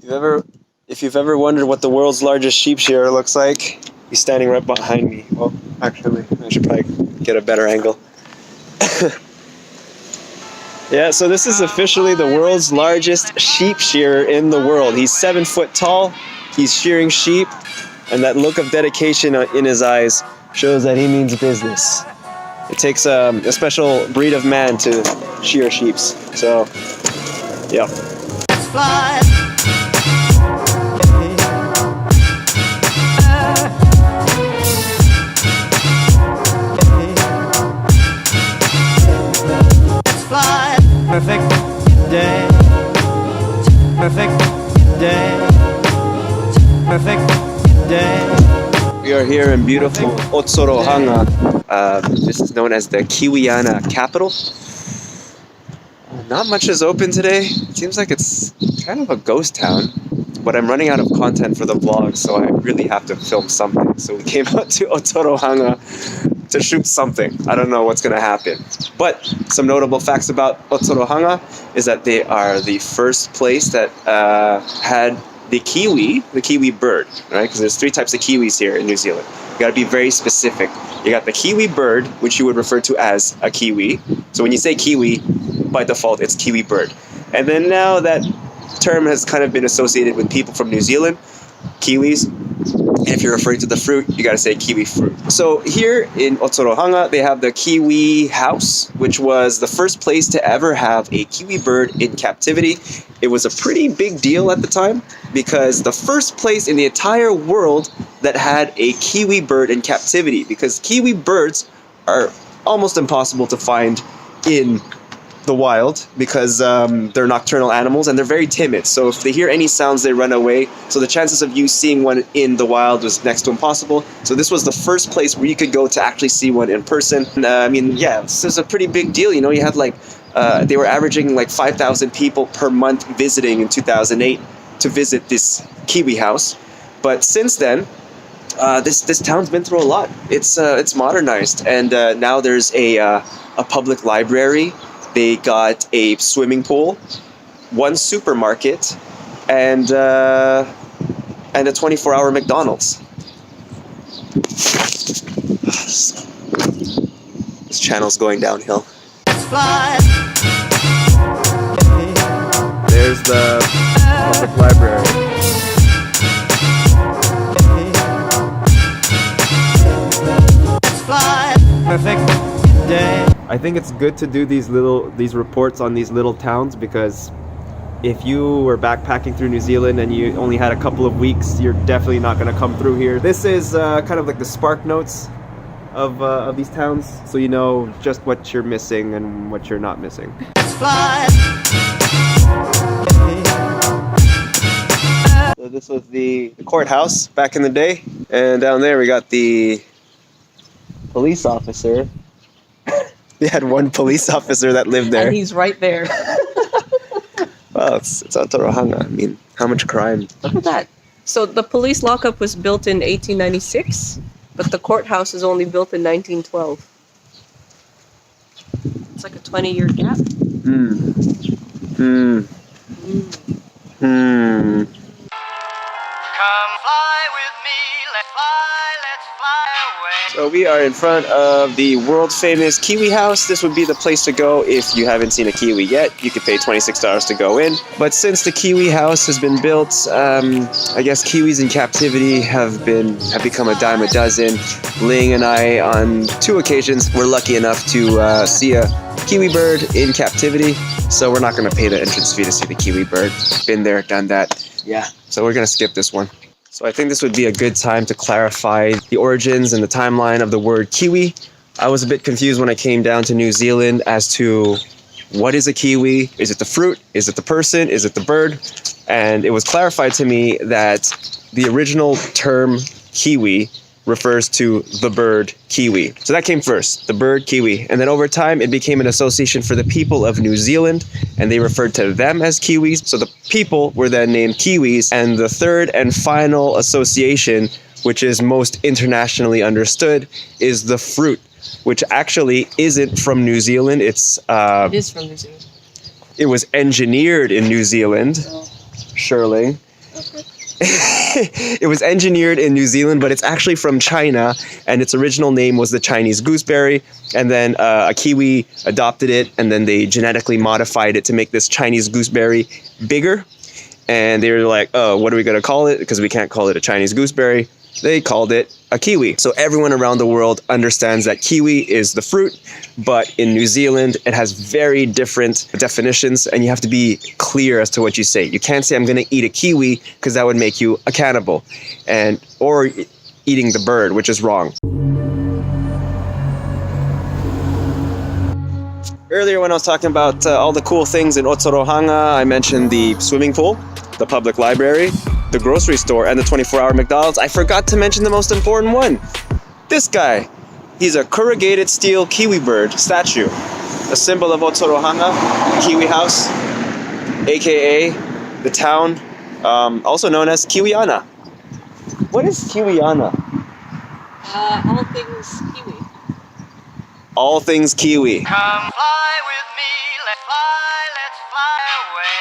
If you've ever wondered what the world's largest sheep shearer looks like, he's standing right behind me. Well, actually, I should probably get a better angle. Yeah, so this is officially the world's largest sheep shearer in the world. He's 7 foot tall, he's shearing sheep, and that look of dedication in his eyes shows that he means business. It takes a special breed of man to shear sheep. So, yeah. Fly. Perfect day. Perfect day. Perfect day. We are here in beautiful Otorohanga. This is known as the Kiwiana capital. Not much is open today. It seems like it's kind of a ghost town. But I'm running out of content for the vlog, so I really have to film something. So we came out to Otorohanga to shoot something. I don't know what's going to happen. But some notable facts about Otorohanga is that they are the first place that had the kiwi bird, right? Because there's 3 types of kiwis here in New Zealand. You got to be very specific. You got the kiwi bird, which you would refer to as a kiwi. So when you say kiwi, by default, it's kiwi bird. And then now that term has kind of been associated with people from New Zealand, kiwis. And if you're referring to the fruit, you got to say kiwi fruit. So here in Otorohanga, they have the Kiwi House, which was the first place to ever have a kiwi bird in captivity. It was a pretty big deal at the time because the first place in the entire world that had a kiwi bird in captivity, because kiwi birds are almost impossible to find in the wild because they're nocturnal animals and they're very timid. So if they hear any sounds, they run away. So the chances of you seeing one in the wild was next to impossible. So this was the first place where you could go to actually see one in person. And, I mean, yeah, this is a pretty big deal. You know, you had like, they were averaging like 5,000 people per month visiting in 2008 to visit this Kiwi house. But since then, this town's been through a lot. It's modernized, and now there's a public library. They got a swimming pool, 1 supermarket, and a 24-hour McDonald's. This channel's going downhill. There's the public library. Perfect day. I think it's good to do these reports on these little towns, because if you were backpacking through New Zealand and you only had a couple of weeks, you're definitely not going to come through here. This is kind of like the spark notes of these towns, so you know just what you're missing and what you're not missing. So this was the courthouse back in the day, and down there we got the police officer. They had 1 police officer that lived there. And he's right there. Well, it's Otorohanga. I mean, how much crime? Look at that. So the police lockup was built in 1896, but the courthouse is only built in 1912. It's like a 20-year gap. Come fly with me, let's fly away. So we are in front of the world famous Kiwi house. This would be the place to go if you haven't seen a kiwi yet. You could pay $26 to go in. But since the Kiwi house has been built, I guess kiwis in captivity have become a dime a dozen. Ling and I, on 2 occasions, were lucky enough to see a kiwi bird in captivity. So we're not going to pay the entrance fee to see the kiwi bird. Been there, done that. Yeah. So we're going to skip this one. So I think this would be a good time to clarify the origins and the timeline of the word kiwi. I was a bit confused when I came down to New Zealand as to what is a kiwi? Is it the fruit? Is it the person? Is it the bird? And it was clarified to me that the original term kiwi refers to the bird kiwi. So that came first, the bird kiwi. And then over time, it became an association for the people of New Zealand, and they referred to them as kiwis. So the people were then named kiwis. And the third and final association, which is most internationally understood, is the fruit, which actually isn't from New Zealand. It is from New Zealand. It was engineered in New Zealand, Shirley. It was engineered in New Zealand, but it's actually from China, and its original name was the Chinese Gooseberry, and then a Kiwi adopted it, and then they genetically modified it to make this Chinese Gooseberry bigger, and they were like, oh, what are we going to call it? Because we can't call it a Chinese Gooseberry. They called it a kiwi. So everyone around the world understands that kiwi is the fruit, but in New Zealand, it has very different definitions, and you have to be clear as to what you say. You can't say, I'm going to eat a kiwi, because that would make you a cannibal, or eating the bird, which is wrong. Earlier when I was talking about all the cool things in Otorohanga, I mentioned the swimming pool, the public library, the grocery store, and the 24-hour McDonald's. I forgot to mention the most important one. This guy. He's a corrugated steel kiwi bird statue. A symbol of Otorohanga, Kiwi House, aka the town, also known as Kiwiana. What is Kiwiana? All things Kiwi. All things Kiwi. Come fly with me, let's fly away.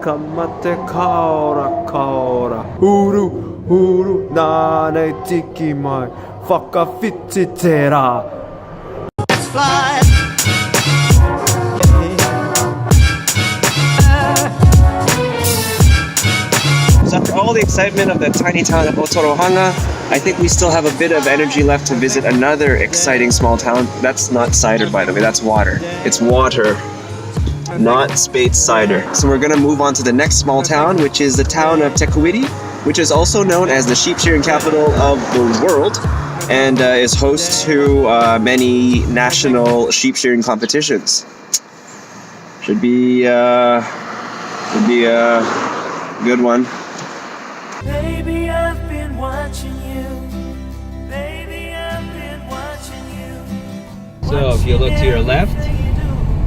Kamate kaora kaora Uru uru nane tiki mai Whakawhititera. Fly. So after all the excitement of the tiny town of Otorohanga, I think we still have a bit of energy left to visit another exciting small town. That's not cider, by the way, that's water. It's water, not spade cider. So we're gonna move on to the next small town, which is the town of Tequiti, which is also known as the sheep shearing capital of the world, and is host to many national sheep shearing competitions. Should be a good one. Baby, I've been watching you. Baby, I've been watching you. So if you look to your left,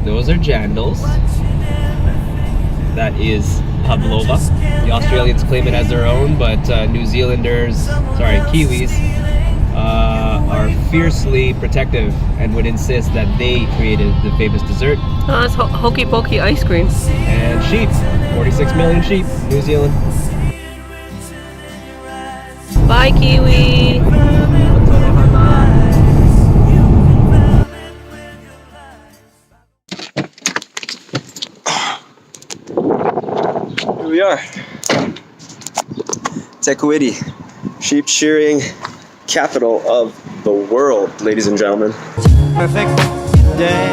those are jandals. That is pavlova. The Australians claim it as their own, but Kiwis are fiercely protective and would insist that they created the famous dessert. Oh, it's hokey pokey ice cream. And sheep, 46 million sheep, New Zealand. Bye, Kiwi. Here we are. Tequiti, sheep shearing capital of the world, ladies and gentlemen. Perfect day.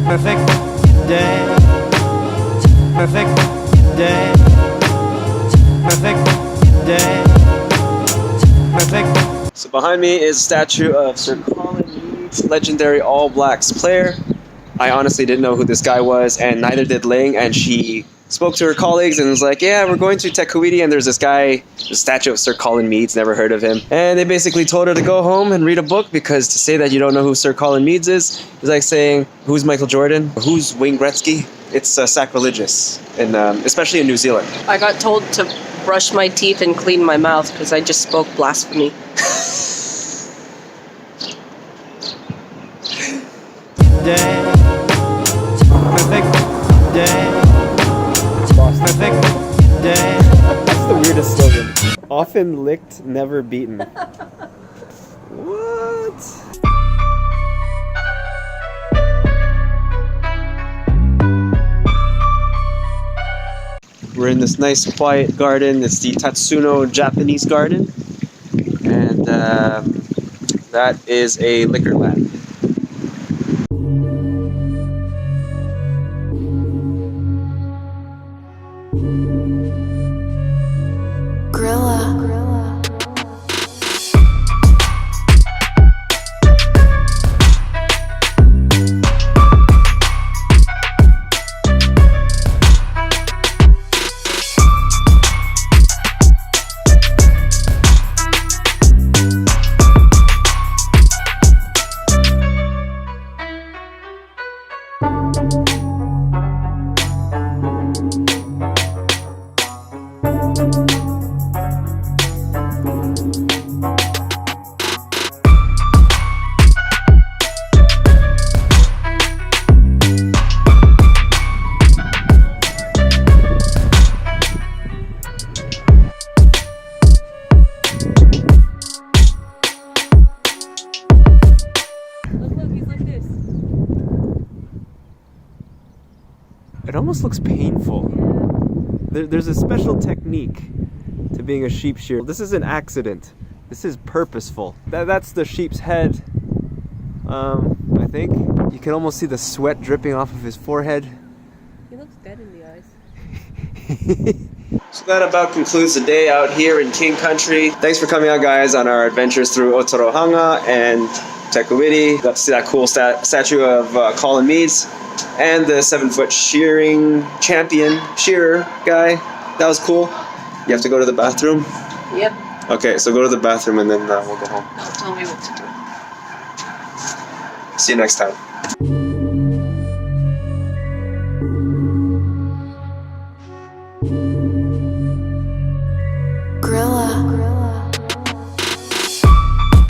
Perfect day. Perfect day. Perfect day. Perfect. So behind me is a statue of Sir Colin Meads, legendary All Blacks player. I honestly didn't know who this guy was, and neither did Ling, and she spoke to her colleagues and was like, yeah, we're going to Tequiti, and there's this guy, the statue of Sir Colin Meads, never heard of him. And they basically told her to go home and read a book, because to say that you don't know who Sir Colin Meads is like saying, who's Michael Jordan? Who's Wayne Gretzky? It's sacrilegious, especially in New Zealand. I got told to brush my teeth and clean my mouth because I just spoke blasphemy. Day. Perfect day. Perfect day. That's the weirdest slogan. Often licked, never beaten. What? We're in this nice quiet garden. It's the Tatsuno Japanese garden. And that is a liquor lab. looks painful. There's a special technique to being a sheep shearer. This is an accident. This is purposeful. That's the sheep's head. I think. You can almost see the sweat dripping off of his forehead. He looks dead in the eyes. So that about concludes the day out here in King Country. Thanks for coming out, guys, on our adventures through Otorohanga and Tekuwiti. Got to see that cool statue of Colin Meads and the 7-foot shearing champion shearer guy. That was cool. You have to go to the bathroom? Yep. Okay, so go to the bathroom and then we'll go home. Don't tell me what to do. See you next time.